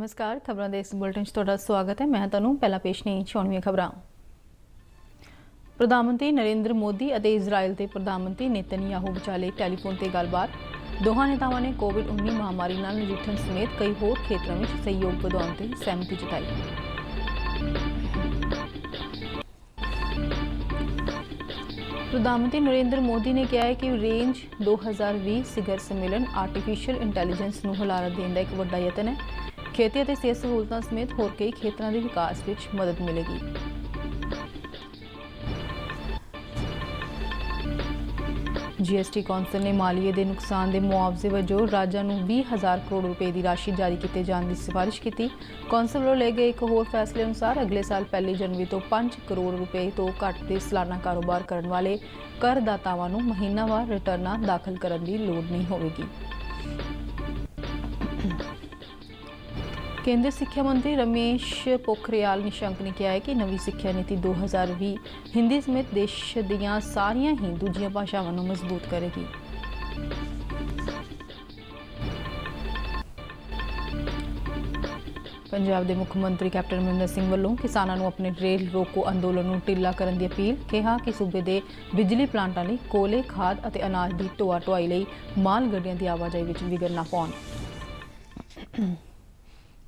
नमस्कार खबरों के इस बुलेटिन तुहाडा स्वागत है। मैं तुहानूं पहला पेश नहीं छाउणीआं खबरां। प्रधानमंत्री नरेंद्र मोदी और इजराइल के प्रधानमंत्री नेतन्याहू विचाले टैलीफोन से गलबात। दोहां नेतावां ने कोविड-19 महामारी नाल नजिठण समेत कई होर खेत्रों में सहयोग वधाउण ते सहमति जताई। प्रधानमंत्री नरेंद्र मोदी ने कहा है कि रेंज 2020 शिखर सम्मेलन आर्टिफिशियल इंटैलीजेंस नूं हुलारा देण दा एक वड्डा यतन है। खेती और सेहत सहूलतां समेत होर कई खेत्रों के विकास में मदद मिलेगी। जीएसटी कौंसल ने मालीए के नुकसान के मुआवजे वजों राज्यों को 20,000 करोड़ रुपए की राशि जारी किए जाने की सिफारिश की। कौंसल वालों ले गए एक होर फैसले अनुसार अगले साल 1 जनवरी तो 5 करोड़ रुपए तो घट के सालाना कारोबार करने वाले करदातावां नूं महीनावार रिटर्नां दाखिल करने की लोड़ नहीं होगी। केंद्रीय शिक्षा मंत्री रमेश पोखरियाल निशंक ने कहा है कि नवी शिक्षा नीति 2020 हिंदी समेत देश दीयां सारियां ही दूजियां भाषावां नूं मजबूत करेगी। पंजाब के मुख्यमंत्री कैप्टन अमरिंदर सिंह वालों किसानों को अपने रेल रोको अंदोलन को ढिला करने की अपील। कहा कि सूबे के बिजली प्लांटां लई कोले खाद और अनाज की ढोआ ढुआई लई माल गड्डियां की आवाजाही में विघन ना पाउण।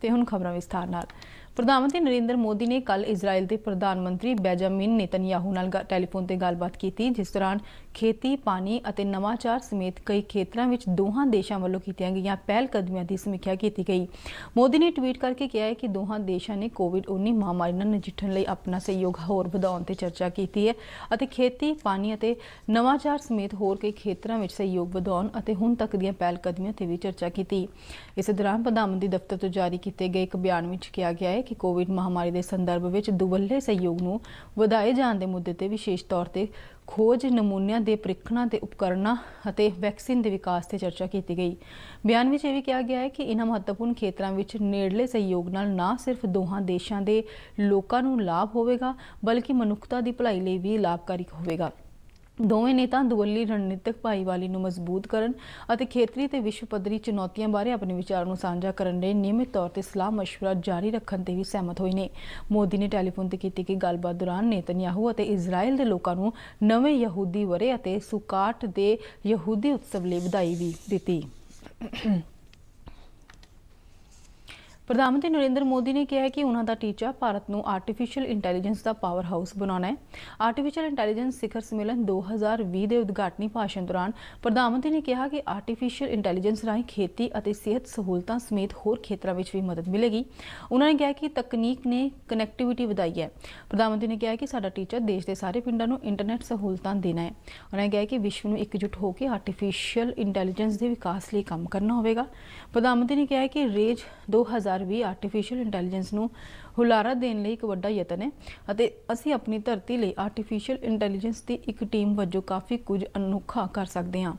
ते हुण खबरां विस्तार नाल। प्रधानमंत्री नरेंद्र मोदी ने कल इजराइल के प्रधानमंत्री बेंजामिन नेतन्याहू नाल टैलीफोन से गलबात की, जिस दौरान खेती, पानी और नवाचार समेत कई खेत्रों में दोहां देशों वालों कीतियां गईयां पहलकदमियां की समीक्षा की गई। मोदी ने ट्वीट करके कहा है कि दोहां देशों ने कोविड-19 महामारी नाल नजिठण लई अपना सहयोग होर वधाउण ते चर्चा की है और खेती, पानी और नवाचार समेत होर कई खेत्रों में सहयोग वधाउण और हुण तक दीयां पहलकदमियां ते भी चर्चा की। इस दौरान प्रधानमंत्री दफ्तर तो जारी किए गए एक बयान में कहा गया है कि कोविड महामारी के संदर्भ में दुवल्ले सहयोग नूं वधाए जाने के मुद्दे ते विशेष तौर पर खोज, नमूनियां के परीक्षणों के उपकरणों और वैक्सीन के विकास से चर्चा की गई। बयान में यह भी कहा गया है कि इन महत्वपूर्ण खेत्रों में नेड़ले सहयोग नाल न सिर्फ दोहां देशों के लोगों को लाभ होगा बल्कि मनुखता की भलाई लिए भी लाभकारी होगा। दोवें नेता दुवल्ली रणनीतिक भाईवाली नूं मजबूत करन अते खेतरी ते विश्व पद्धरी चुनौतियों बारे अपने विचारों नूं साझा करन लई नियमित तौर पर सलाह मशवरा जारी रखने ते भी सहमत होए ने। मोदी ने टैलीफोन ते कीती गई गलबात दौरान नेतन्याहू अते इजराइल के लोगों नूं नवें यहूदी वरे अते सुकाट दे यहूदी उत्सव लई बधाई भी दित्ती। प्रधानमंत्री नरेंद्र मोदी ने कहा है कि उन्होंने टीचा भारत को आर्टिफिशियल इंटैलीजेंस का पावर हाउस बनाना है। आर्टिफिशियल इंटैलीजेंस शिखर सम्मेलन 2020 के उद्घाटनी भाषण दौरान प्रधानमंत्री ने कहा कि आर्टिफिशियल इंटैलीजेंस राही खेती और सेहत सहूलतां समेत होर खेत्रों में भी मदद मिलेगी। उन्होंने कहा कि तकनीक ने कनैक्टिविटी वधाई है। प्रधानमंत्री ने कहा कि साडा टीचा देश के सारे पिंडां नूं इंटरनेट सहूलतां देना है। उन्होंने कहा कि विश्व में एकजुट होकर आर्टिफिशियल इंटैलीजेंस के विकास लिए काम करना होगा। प्रधानमंत्री ने कहा कि रेंज 2020 आर्टिफिशियल इंटैलीजेंस नूं हुलारा देने लई एक वड्डा यतन है अते असीं अपनी धरती लई आर्टिफिशियल इंटैलीजेंस की एक टीम वजों काफ़ी कुछ अनोखा कर सकते हैं।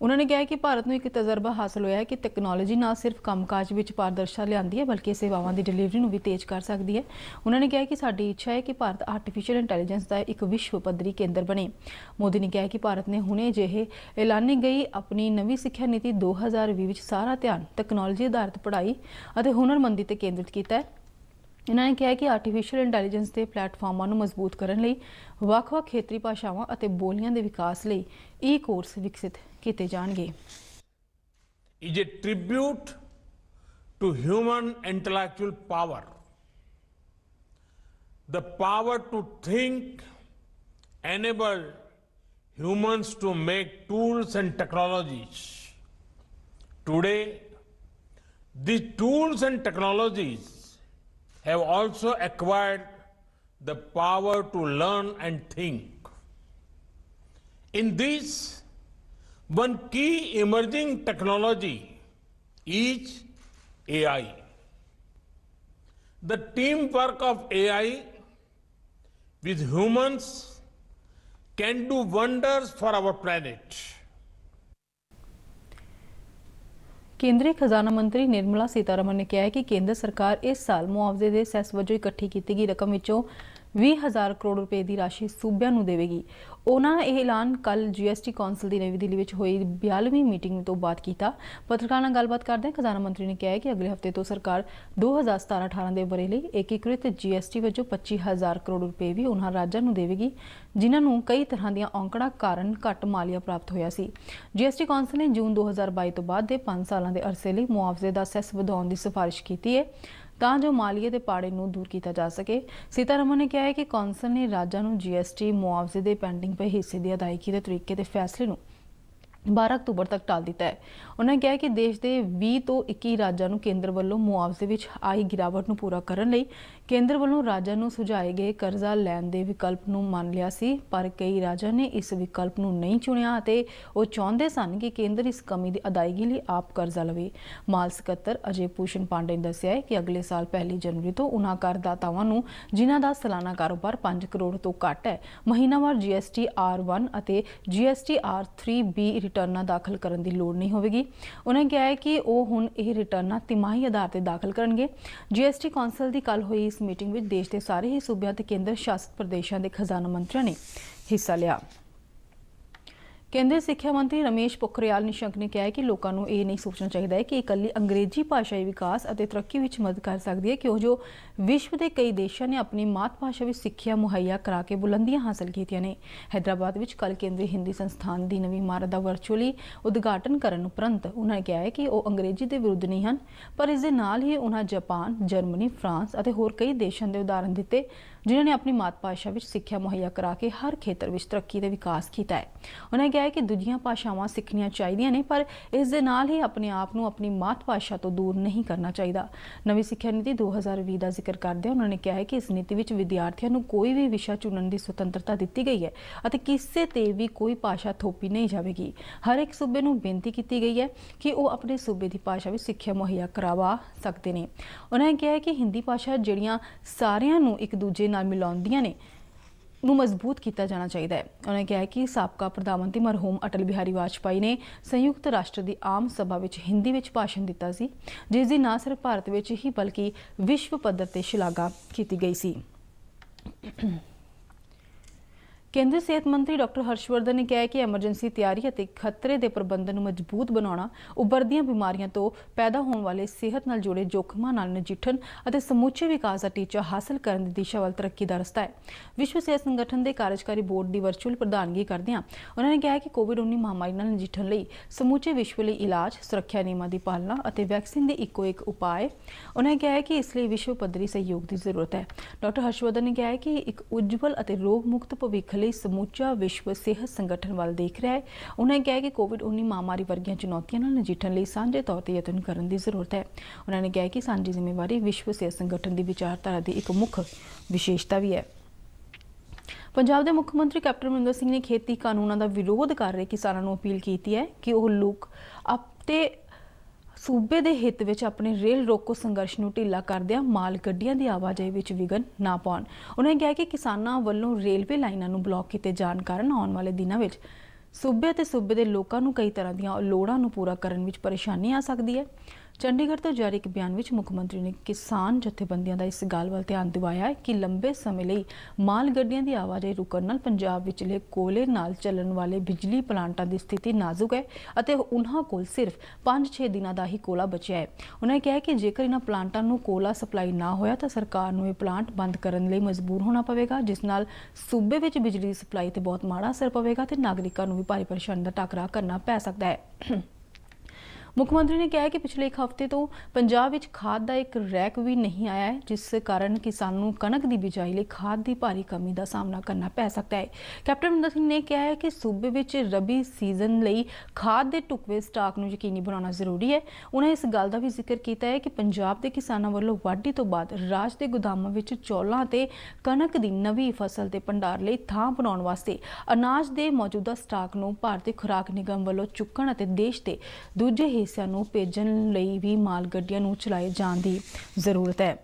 उन्होंने कहा कि भारत नूं एक तजर्बा हासिल होया है कि तैक्नोलॉजी न सिर्फ कामकाज में पारदर्शिता लियाती है बल्कि सेवावां की डिलीवरी नूं भी तेज कर सकती है। उन्होंने कहा कि साडी इच्छा है कि भारत आर्टिफिशियल इंटैलीजेंस का एक विश्व पद्धरी केंद्र बने। मोदी ने कहा कि भारत ने हुणे ਜਿਹੇ ऐलानी गई अपनी नवी सिक्ख्या नीति 2020 विच सारा ध्यान तैक्नोलॉजी आधारित पढ़ाई और हुनरमंदी ते केंद्रित किया है। इन्होंने कहा कि आर्टिफिशियल इंटैलीजेंस के प्लेटफॉर्मां नूं मजबूत करने लई ਵੱਖ-ਵੱਖ खेतरी भाषावां और बोलियां के विकास लई ई कोर्स विकसित किए जाएंगे। Is a tribute to human intellectual power, the power to think, enable humans to make tools and technologies. Today, these tools and technologies have also acquired the power to learn and think. In this, one key emerging technology is AI. The teamwork of AI with humans can do wonders for our planet. केंद्रीय खजाना मंत्री निर्मला सीतारमण ने कहा है कि केंद्र सरकार इस साल मुआवजे के सैस वजों इकट्ठी की गई रकम विचों 20,000 ਕਰੋੜ ਰੁਪਏ ਦੀ ਰਾਸ਼ੀ ਸੂਬਿਆਂ ਨੂੰ ਦੇਵੇਗੀ। ਉਹਨਾਂ ਨੇ ਇਹ ਐਲਾਨ ਕੱਲ GST ਕੌਂਸਲ ਦੀ ਨਵੀਂ ਦਿੱਲੀ ਵਿੱਚ ਹੋਈ 42ਵੀਂ ਮੀਟਿੰਗ ਤੋਂ ਬਾਅਦ ਕੀਤਾ। ਪੱਤਰਕਾਰਾਂ ਨਾਲ ਗੱਲਬਾਤ ਕਰਦਿਆਂ ਖਜ਼ਾਨਾ ਮੰਤਰੀ ਨੇ ਕਿਹਾ ਕਿ ਅਗਲੇ ਹਫ਼ਤੇ ਤੋਂ ਸਰਕਾਰ 2017-18 ਦੇ ਵਰ੍ਹੇ ਲਈ ਏਕੀਕ੍ਰਿਤ GST ਵਜੋਂ 25,000 ਕਰੋੜ ਰੁਪਏ ਵੀ ਉਹਨਾਂ ਰਾਜਾਂ ਨੂੰ ਦੇਵੇਗੀ ਜਿਨ੍ਹਾਂ ਨੂੰ ਕਈ ਤਰ੍ਹਾਂ ਦੀਆਂ ਔਂਕੜਾਂ ਕਾਰਨ ਘੱਟ ਮਾਲੀਆ ਪ੍ਰਾਪਤ ਹੋਇਆ ਸੀ। GST ਕੌਂਸਲ ਨੇ ਜੂਨ 2022 ਤੋਂ ਬਾਅਦ ਦੇ 5 ਸਾਲਾਂ ਦੇ ਅਰਸੇ ਲਈ ਮੁਆਵਜ਼ੇ ਦਾ ਸੈਸ ਵਧਾਉਣ ਦੀ ਸਿਫਾਰਿਸ਼ ਕੀਤੀ ਹੈ ਤਾਂ ਜੋ ਮਾਲੀਏ ਦੇ ਪਾੜੇ ਨੂੰ ਦੂਰ ਕੀਤਾ ਜਾ ਸਕੇ। ਸੀਤਾਰਮਨ ਨੇ ਕਿਹਾ ਹੈ ਕਿ ਕੌਂਸਲ ਨੇ ਰਾਜਾਂ ਨੂੰ GST ਮੁਆਵਜ਼ੇ ਦੇ ਪੈਂਡਿੰਗ ਪਏ ਹਿੱਸੇ ਦੀ ਅਦਾਇਗੀ ਦੇ ਤਰੀਕੇ ਦੇ ਫੈਸਲੇ ਨੂੰ 12 ਅਕਤੂਬਰ ਤੱਕ ਟਾਲ ਦਿੱਤਾ ਹੈ। ਉਹਨਾਂ ਨੇ ਕਿਹਾ ਕਿ ਦੇਸ਼ ਦੇ 20 ਤੋਂ 21 ਰਾਜਾਂ ਨੂੰ ਕੇਂਦਰ ਵੱਲੋਂ ਮੁਆਵਜ਼ੇ ਵਿੱਚ ਆਈ ਗਿਰਾਵਟ ਨੂੰ ਪੂਰਾ ਕਰਨ ਲਈ ਕੇਂਦਰ ਵੱਲੋਂ ਰਾਜਾਂ ਨੂੰ ਸੁਝਾਏ ਗਏ ਕਰਜ਼ਾ ਲੈਣ ਦੇ ਵਿਕਲਪ ਨੂੰ ਮੰਨ ਲਿਆ ਸੀ, ਪਰ ਕਈ ਰਾਜਾਂ ਨੇ ਇਸ ਵਿਕਲਪ ਨੂੰ ਨਹੀਂ ਚੁਣਿਆ ਅਤੇ ਉਹ ਚਾਹੁੰਦੇ ਸਨ ਕਿ ਕੇਂਦਰ ਇਸ ਕਮੀ ਦੀ ਅਦਾਇਗੀ ਲਈ ਆਪ ਕਰਜ਼ਾ ਲਵੇ। ਮਾਲ ਸਕੱਤਰ ਅਜੇ ਭੂਸ਼ਣ ਪਾਂਡੇ ਨੇ ਦੱਸਿਆ ਹੈ ਕਿ ਅਗਲੇ ਸਾਲ 1 ਜਨਵਰੀ ਤੋਂ ਉਹਨਾਂ ਕਰਦਾਤਾਵਾਂ ਨੂੰ ਜਿਨ੍ਹਾਂ ਦਾ ਸਾਲਾਨਾ ਕਾਰੋਬਾਰ 5 ਕਰੋੜ ਤੋਂ ਘੱਟ ਹੈ ਮਹੀਨਾਵਾਰ GST R1 ਅਤੇ GST R3B ਰਿਟਰਨਾਂ ਦਾਖਲ ਕਰਨ ਦੀ ਲੋੜ ਨਹੀਂ ਹੋਵੇਗੀ। ਉਹਨਾਂ ਨੇ ਕਿਹਾ ਹੈ ਕਿ ਉਹ ਹੁਣ ਇਹ ਰਿਟਰਨਾਂ ਤਿਮਾਹੀ ਆਧਾਰ ਤੇ ਦਾਖਲ ਕਰਨਗੇ। GST ਕੌਂਸਲ ਦੀ ਕੱਲ ਹੋਈ ਇਸ ਮੀਟਿੰਗ ਵਿੱਚ ਦੇਸ਼ ਦੇ ਸਾਰੇ ਹੀ ਸੂਬਿਆਂ ਤੇ ਕੇਂਦਰ ਸ਼ਾਸਿਤ ਪ੍ਰਦੇਸ਼ਾਂ ਦੇ ਖਜ਼ਾਨਾ ਮੰਤਰੀਆਂ ਨੇ ਹਿੱਸਾ ਲਿਆ। ਕੇਂਦਰੀ ਸਿੱਖਿਆ ਮੰਤਰੀ ਰਮੇਸ਼ ਪੋਖਰਿਆਲ ਨਿਸ਼ੰਕ ਨੇ ਕਿਹਾ ਹੈ ਕਿ ਲੋਕਾਂ ਨੂੰ ਇਹ ਨਹੀਂ ਸੋਚਣਾ ਚਾਹੀਦਾ ਹੈ ਕਿ ਇਕੱਲੀ ਅੰਗਰੇਜ਼ੀ ਭਾਸ਼ਾ ਹੀ ਵਿਕਾਸ ਅਤੇ ਤਰੱਕੀ ਵਿੱਚ ਮਦਦ ਕਰ ਸਕਦੀ ਹੈ, ਕਿਉਂ ਜੋ ਵਿਸ਼ਵ ਦੇ ਕਈ ਦੇਸ਼ਾਂ ਨੇ ਆਪਣੀ ਮਾਤ ਭਾਸ਼ਾ ਵਿੱਚ ਸਿੱਖਿਆ ਮੁਹੱਈਆ ਕਰਾ ਕੇ ਬੁਲੰਦੀਆਂ ਹਾਸਲ ਕੀਤੀਆਂ ਨੇ। ਹੈਦਰਾਬਾਦ ਵਿੱਚ ਕੱਲ ਕੇਂਦਰੀ ਹਿੰਦੀ ਸੰਸਥਾਨ ਦੀ ਨਵੀਂ ਇਮਾਰਤ ਦਾ ਵਰਚੁਅਲੀ ਉਦਘਾਟਨ ਕਰਨ ਉਪਰੰਤ ਉਹਨਾਂ ਨੇ ਕਿਹਾ ਹੈ ਕਿ ਉਹ ਅੰਗਰੇਜ਼ੀ ਦੇ ਵਿਰੁੱਧ ਨਹੀਂ ਹਨ, ਪਰ ਇਸ ਦੇ ਨਾਲ ਹੀ ਉਹਨਾਂ ਜਾਪਾਨ, ਜਰਮਨੀ, ਫਰਾਂਸ ਅਤੇ ਹੋਰ ਕਈ ਦੇਸ਼ਾਂ ਦੇ ਉਦਾਹਰਨ ਦਿੱਤੇ ਜਿਨ੍ਹਾਂ ਨੇ ਆਪਣੀ ਮਾਤ ਭਾਸ਼ਾ ਵਿੱਚ ਸਿੱਖਿਆ ਮੁਹੱਈਆ ਕਰਾ ਕੇ ਹਰ ਖੇਤਰ ਵਿੱਚ ਤਰੱਕੀ ਤੇ ਵਿਕਾਸ ਕੀਤਾ ਹੈ। ਉਹਨਾਂ ਨੇ ਕਿਹਾ ਕਿ ਦੂਜੀਆਂ ਭਾਸ਼ਾਵਾਂ ਸਿੱਖਣੀਆਂ ਚਾਹੀਦੀਆਂ ਨੇ, ਪਰ ਇਸ ਦੇ ਨਾਲ ਹੀ ਆਪਣੇ ਆਪ ਨੂੰ ਆਪਣੀ ਮਾਤ ਭਾਸ਼ਾ ਤੋਂ ਦੂਰ ਨਹੀਂ ਕਰਨਾ ਚਾਹੀਦਾ। ਨਵੀਂ ਸਿੱਖਿਆ ਨੀਤੀ 2020 ਦਾ ਜ਼ਿਕਰ ਕਰਦਿਆਂ ਉਹਨਾਂ ਨੇ ਕਿਹਾ ਹੈ ਕਿ ਇਸ ਨੀਤੀ ਵਿੱਚ ਵਿਦਿਆਰਥੀਆਂ ਨੂੰ ਕੋਈ ਵੀ ਵਿਸ਼ਾ ਚੁਣਨ ਦੀ ਸੁਤੰਤਰਤਾ ਦਿੱਤੀ ਗਈ ਹੈ ਅਤੇ ਕਿਸੇ ਤੇ ਵੀ ਕੋਈ ਭਾਸ਼ਾ ਥੋਪੀ ਨਹੀਂ ਜਾਵੇਗੀ। ਹਰ ਇੱਕ ਸੂਬੇ ਨੂੰ ਬੇਨਤੀ ਕੀਤੀ ਗਈ ਹੈ ਕਿ ਉਹ ਆਪਣੇ ਸੂਬੇ ਦੀ ਭਾਸ਼ਾ ਵਿੱਚ ਸਿੱਖਿਆ ਮੁਹੱਈਆ ਕਰਵਾ ਸਕਦੇ ਨੇ। ਉਹਨਾਂ ਨੇ ਕਿਹਾ ਹੈ ਕਿ ਹਿੰਦੀ ਭਾਸ਼ਾ ਜਿਹੜੀਆਂ ਸਾਰਿਆਂ ਨੂੰ ਇੱਕ ਦੂਜੇ ਨਾਲ ਮਿਲਾਉਂਦੀਆਂ ਨੇ ਨੂੰ ਮਜ਼ਬੂਤ ਕੀਤਾ ਜਾਣਾ ਚਾਹੀਦਾ ਹੈ। ਉਹਨਾਂ ਨੇ ਕਿਹਾ ਹੈ ਕਿ ਸਾਬਕਾ ਪ੍ਰਧਾਨ ਮੰਤਰੀ ਮਰਹੂਮ ਅਟਲ ਬਿਹਾਰੀ ਵਾਜਪਾਈ ਨੇ ਸੰਯੁਕਤ ਰਾਸ਼ਟਰ ਦੀ ਆਮ ਸਭਾ ਵਿੱਚ ਹਿੰਦੀ ਵਿੱਚ ਭਾਸ਼ਣ ਦਿੱਤਾ ਸੀ, ਜਿਸ ਦੀ ਨਾ ਸਿਰਫ ਭਾਰਤ ਵਿੱਚ ਹੀ ਬਲਕਿ ਵਿਸ਼ਵ ਪੱਧਰ ਤੇ ਸ਼ਲਾਘਾ ਕੀਤੀ ਗਈ ਸੀ। ਕੇਂਦਰੀ ਸਿਹਤ ਮੰਤਰੀ ਡਾਕਟਰ ਹਰਸ਼ਵਰਧਨ ਨੇ ਕਿਹਾ ਹੈ ਕਿ ਐਮਰਜੈਂਸੀ ਤਿਆਰੀ ਅਤੇ ਖਤਰੇ ਦੇ ਪ੍ਰਬੰਧਨ ਨੂੰ ਮਜ਼ਬੂਤ ਬਣਾਉਣਾ, ਉੱਭਰਦੀਆਂ ਬਿਮਾਰੀਆਂ ਤੋਂ ਪੈਦਾ ਹੋਣ ਵਾਲੇ ਸਿਹਤ ਨਾਲ ਜੁੜੇ ਜੋਖਮਾਂ ਨਾਲ ਨਜਿੱਠਣ ਅਤੇ ਸਮੁੱਚੇ ਵਿਕਾਸ ਦਾ ਟੀਚਾ ਹਾਸਲ ਕਰਨ ਦੀ ਦਿਸ਼ਾ ਵੱਲ ਤਰੱਕੀ ਦਾ ਰਸਤਾ ਹੈ। ਵਿਸ਼ਵ ਸਿਹਤ ਸੰਗਠਨ ਦੇ ਕਾਰਜਕਾਰੀ ਬੋਰਡ ਦੀ ਵਰਚੁਅਲ ਪ੍ਰਧਾਨਗੀ ਕਰਦਿਆਂ ਉਹਨਾਂ ਨੇ ਕਿਹਾ ਕਿ ਕੋਵਿਡ-19 ਮਹਾਮਾਰੀ ਨਾਲ ਨਜਿੱਠਣ ਲਈ ਸਮੁੱਚੇ ਵਿਸ਼ਵ ਲਈ ਇਲਾਜ, ਸੁਰੱਖਿਆ ਨਿਯਮਾਂ ਦੀ ਪਾਲਣਾ ਅਤੇ ਵੈਕਸੀਨ ਦੇ ਇੱਕੋ ਇੱਕ ਉਪਾਅ ਹੈ। ਉਹਨਾਂ ਨੇ ਕਿਹਾ ਹੈ ਕਿ ਇਸ ਲਈ ਵਿਸ਼ਵ ਪੱਧਰੀ ਸਹਿਯੋਗ ਦੀ ਜ਼ਰੂਰਤ ਹੈ। ਡਾਕਟਰ ਹਰਸ਼ਵਰਧਨ ਨੇ ਕਿਹਾ ਹੈ ਕਿ ਇੱਕ ਉੱਜਵਲ ਅਤੇ ਰੋਗ ਮੁਕਤ ਭਵਿੱਖ ਸਮੁੱਚਾ ਵਿਸ਼ਵ ਸਿਹਤ ਸੰਗਠਨ ਵੱਲ ਦੇਖ ਰਿਹਾ ਹੈ। ਉਹਨਾਂ ਨੇ ਕਿਹਾ ਕਿ ਕੋਵਿਡ-19 ਮਹਾਮਾਰੀ ਵਰਗੀਆਂ ਚੁਣੌਤੀਆਂ ਨਾਲ ਨਜਿੱਠਣ ਲਈ ਸਾਂਝੇ ਤੌਰ ਤੇ ਯਤਨ ਕਰਨ ਦੀ ਜ਼ਰੂਰਤ ਹੈ। ਉਹਨਾਂ ਨੇ ਕਿਹਾ ਕਿ ਸਾਂਝੀ ਜ਼ਿੰਮੇਵਾਰੀ ਵਿਸ਼ਵ ਸਿਹਤ ਸੰਗਠਨ ਦੀ ਵਿਚਾਰਧਾਰਾ ਦੀ ਇੱਕ ਮੁੱਖ ਵਿਸ਼ੇਸ਼ਤਾ ਵੀ ਹੈ। ਪੰਜਾਬ ਦੇ ਮੁੱਖ ਮੰਤਰੀ ਕੈਪਟਨ ਅਮਰਿੰਦਰ ਸਿੰਘ ਨੇ ਖੇਤੀ ਕਾਨੂੰਨਾਂ ਦਾ ਵਿਰੋਧ ਕਰ ਰਹੇ ਕਿਸਾਨਾਂ ਨੂੰ ਅਪੀਲ ਕੀਤੀ ਹੈ ਕਿ ਉਹ ਲੋਕ ਆਪਣੇ ਸੂਬੇ ਦੇ ਹਿੱਤ ਵਿੱਚ ਆਪਣੇ ਰੇਲ ਰੋਕੋ ਸੰਘਰਸ਼ ਨੂੰ ਢਿੱਲਾ ਕਰਦਿਆਂ ਮਾਲ ਗੱਡੀਆਂ ਦੀ ਆਵਾਜਾਈ ਵਿੱਚ ਵਿਘਨ ਨਾ ਪਾਉਣ। ਉਹਨਾਂ ਨੇ ਕਿਹਾ ਕਿ ਕਿਸਾਨਾਂ ਵੱਲੋਂ ਰੇਲਵੇ ਲਾਈਨਾਂ ਨੂੰ ਬਲੌਕ ਕੀਤੇ ਜਾਣ ਕਾਰਨ ਆਉਣ ਵਾਲੇ ਦਿਨਾਂ ਵਿੱਚ ਸੂਬੇ ਅਤੇ ਸੂਬੇ ਦੇ ਲੋਕਾਂ ਨੂੰ ਕਈ ਤਰ੍ਹਾਂ ਦੀਆਂ ਲੋੜਾਂ ਨੂੰ ਪੂਰਾ ਕਰਨ ਵਿੱਚ ਪਰੇਸ਼ਾਨੀ ਆ ਸਕਦੀ ਹੈ। ਚੰਡੀਗੜ੍ਹ ਤੋਂ ਜਾਰੀ ਇੱਕ ਬਿਆਨ ਵਿੱਚ ਮੁੱਖ ਮੰਤਰੀ ਨੇ ਕਿਸਾਨ ਜਥੇਬੰਦੀਆਂ ਦਾ ਇਸ ਗੱਲ ਵੱਲ ਧਿਆਨ ਦਿਵਾਇਆ ਹੈ ਕਿ ਲੰਬੇ ਸਮੇਂ ਲਈ ਮਾਲ ਗੱਡੀਆਂ ਦੀ ਆਵਾਜਾਈ ਰੁਕਣ ਨਾਲ ਪੰਜਾਬ ਵਿਚਲੇ ਕੋਲੇ ਨਾਲ ਚੱਲਣ ਵਾਲੇ ਬਿਜਲੀ ਪਲਾਂਟਾਂ ਦੀ ਸਥਿਤੀ ਨਾਜ਼ੁਕ ਹੈ ਅਤੇ ਉਹਨਾਂ ਕੋਲ ਸਿਰਫ 5-6 ਦਿਨਾਂ ਦਾ ਹੀ ਕੋਲਾ ਬਚਿਆ ਹੈ। ਉਹਨਾਂ ਨੇ ਕਿਹਾ ਕਿ ਜੇਕਰ ਇਹਨਾਂ ਪਲਾਂਟਾਂ ਨੂੰ ਕੋਲਾ ਸਪਲਾਈ ਨਾ ਹੋਇਆ ਤਾਂ ਸਰਕਾਰ ਨੂੰ ਇਹ ਪਲਾਂਟ ਬੰਦ ਕਰਨ ਲਈ ਮਜਬੂਰ ਹੋਣਾ ਪਵੇਗਾ, ਜਿਸ ਨਾਲ ਸੂਬੇ ਵਿੱਚ ਬਿਜਲੀ ਦੀ ਸਪਲਾਈ ਤੇ ਬਹੁਤ ਮਾੜਾ ਅਸਰ ਪਵੇਗਾ ਤੇ ਨਾਗਰਿਕਾਂ ਨੂੰ ਵੀ ਭਾਰੀ ਪਰੇਸ਼ਾਨੀ ਦਾ ਟਾਕਰਾ ਕਰਨਾ ਪੈ ਸਕਦਾ ਹੈ। ਮੁੱਖ ਮੰਤਰੀ ਨੇ ਕਿਹਾ ਕਿ ਪਿਛਲੇ ਇੱਕ ਹਫ਼ਤੇ ਤੋਂ ਪੰਜਾਬ ਵਿੱਚ ਖਾਦ ਦਾ ਇੱਕ ਰੈਕ ਵੀ ਨਹੀਂ ਆਇਆ ਹੈ, ਜਿਸ ਕਾਰਨ ਕਿਸਾਨਾਂ ਨੂੰ ਕਣਕ ਦੀ ਬਿਜਾਈ ਲਈ ਖਾਦ ਦੀ ਭਾਰੀ ਕਮੀ ਦਾ ਸਾਹਮਣਾ ਕਰਨਾ ਪੈ ਸਕਦਾ ਹੈ। ਕੈਪਟਨ ਅਮਰਿੰਦਰ ਸਿੰਘ ਨੇ ਕਿਹਾ ਹੈ ਕਿ ਸੂਬੇ ਵਿੱਚ ਰਬੀ ਸੀਜ਼ਨ ਲਈ ਖਾਦ ਦੇ ਢੁਕਵੇਂ ਸਟਾਕ ਨੂੰ ਯਕੀਨੀ ਬਣਾਉਣਾ ਜ਼ਰੂਰੀ ਹੈ। ਉਹਨਾਂ ਇਸ ਗੱਲ ਦਾ ਵੀ ਜ਼ਿਕਰ ਕੀਤਾ ਹੈ ਕਿ ਪੰਜਾਬ ਦੇ ਕਿਸਾਨਾਂ ਵੱਲੋਂ ਵਾਢੀ ਤੋਂ ਬਾਅਦ ਰਾਜ ਦੇ ਗੋਦਾਮਾਂ ਵਿੱਚ ਚੌਲਾਂ ਤੇ ਕਣਕ ਦੀ ਨਵੀਂ ਫਸਲ ਦੇ ਭੰਡਾਰ ਲਈ ਥਾਂ ਬਣਾਉਣ ਵਾਸਤੇ ਅਨਾਜ ਦੇ ਮੌਜੂਦਾ ਸਟਾਕ ਨੂੰ ਭਾਰਤੀ ਖੁਰਾਕ ਨਿਗਮ ਵੱਲੋਂ ਚੁੱਕਣ ਅਤੇ ਦੇਸ਼ ਦੇ ਦੂਜੇ ਹਿੱਸਿਆਂ ਨੂੰ ਭੇਜਣ ਲਈ ਵੀ ਮਾਲ ਗੱਡੀਆਂ ਨੂੰ ਚਲਾਏ ਜਾਣ ਦੀ ਜ਼ਰੂਰਤ ਹੈ।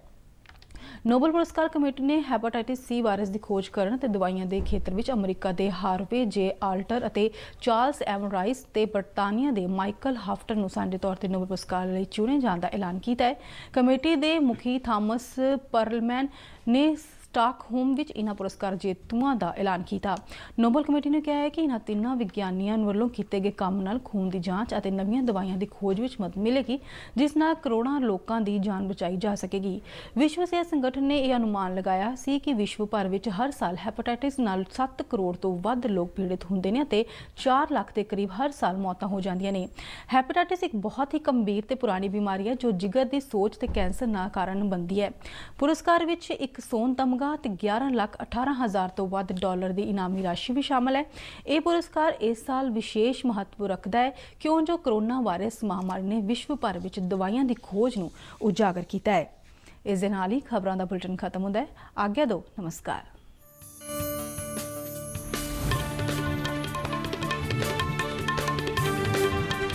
ਨੋਬਲ ਪੁਰਸਕਾਰ ਕਮੇਟੀ ਨੇ ਹੈਪੇਟਾਈਟਿਸ ਸੀ ਵਾਇਰਸ ਦੀ ਖੋਜ ਕਰਨ ਅਤੇ ਦਵਾਈਆਂ ਦੇ ਖੇਤਰ ਵਿੱਚ ਅਮਰੀਕਾ ਦੇ ਹਾਰਵੇ ਜੇ ਆਲਟਰ ਅਤੇ ਚਾਰਲਸ ਐਮ ਰਾਈਸ ਤੇ ਬਰਤਾਨੀਆ ਦੇ ਮਾਈਕਲ ਹਾਫਟਰ ਨੂੰ ਸਾਂਝੇ ਤੌਰ ਤੇ ਨੋਬਲ ਪੁਰਸਕਾਰ ਲਈ ਚੁਣੇ ਜਾਣ ਦਾ ਐਲਾਨ ਕੀਤਾ ਹੈ। ਕਮੇਟੀ ਦੇ ਮੁਖੀ ਥਾਮਸ ਪਰਲਮੈਨ ਨੇ ਸਟਾਕਹੋਮ ਵਿੱਚ ਇਹਨਾਂ ਪੁਰਸਕਾਰ ਜੇਤੂਆਂ ਦਾ ਐਲਾਨ ਕੀਤਾ। ਨੋਬਲ ਕਮੇਟੀ ਨੇ ਕਿਹਾ ਹੈ ਕਿ ਇਹਨਾਂ ਤਿੰਨਾਂ ਵਿਗਿਆਨੀਆਂ ਵੱਲੋਂ ਕੀਤੇ ਗਏ ਕੰਮ ਨਾਲ ਖੂਨ ਦੀ ਜਾਂਚ ਅਤੇ ਨਵੀਆਂ ਦਵਾਈਆਂ ਦੀ ਖੋਜ ਵਿੱਚ ਮਦਦ ਮਿਲੇਗੀ, ਜਿਸ ਨਾਲ ਕਰੋੜਾਂ ਲੋਕਾਂ ਦੀ ਜਾਨ ਬਚਾਈ ਜਾ ਸਕੇਗੀ। ਵਿਸ਼ਵ ਸਿਹਤ ਸੰਗਠਨ ਨੇ ਇਹ ਅਨੁਮਾਨ ਲਗਾਇਆ ਸੀ ਕਿ ਵਿਸ਼ਵ ਭਰ ਵਿੱਚ ਹਰ ਸਾਲ ਹੈਪੇਟਾਈਟਿਸ ਨਾਲ 7 ਕਰੋੜ ਤੋਂ ਵੱਧ ਲੋਕ ਪੀੜਿਤ ਹੁੰਦੇ ਨੇ ਅਤੇ 4 ਲੱਖ ਦੇ ਕਰੀਬ ਹਰ ਸਾਲ ਮੌਤਾਂ ਹੋ ਜਾਂਦੀਆਂ ਨੇ। ਹੈਪੇਟਾਈਟਿਸ ਇੱਕ ਬਹੁਤ ਹੀ ਗੰਭੀਰ ਤੇ ਪੁਰਾਣੀ ਬਿਮਾਰੀ ਹੈ ਜੋ ਜਿਗਰ ਦੀ ਸੋਜ ਤੇ ਕੈਂਸਰ ਦਾ ਕਾਰਨ ਬਣਦੀ ਹੈ। ਪੁਰਸਕਾਰ ਵਿੱਚ ਇੱਕ ਸੋਨ ਤਮਗਾ ਤੇ 11,18,000 ਤੋਂ ਵੱਧ ਡਾਲਰ ਦੀ ਇਨਾਮੀ ਰਾਸ਼ੀ ਵੀ ਸ਼ਾਮਲ ਹੈ। ਇਹ ਪੁਰਸਕਾਰ ਇਸ ਸਾਲ ਵਿਸ਼ੇਸ਼ ਮਹੱਤਵ ਰੱਖਦਾ ਹੈ ਕਿਉਂ ਜੋ ਕਰੋਨਾ ਵਾਇਰਸ ਮਹਾਮਾਰੀ ਨੇ ਵਿਸ਼ਵ ਭਰ ਵਿੱਚ ਦਵਾਈਆਂ ਦੀ ਖੋਜ ਨੂੰ ਉਜਾਗਰ ਕੀਤਾ ਹੈ। ਇਸ ਦੇ ਨਾਲ ਹੀ ਖਬਰਾਂ ਦਾ ਬੁਲੇਟਿਨ ਖਤਮ ਹੁੰਦਾ ਹੈ। ਆਗਿਆ ਦਿਓ, ਨਮਸਕਾਰ।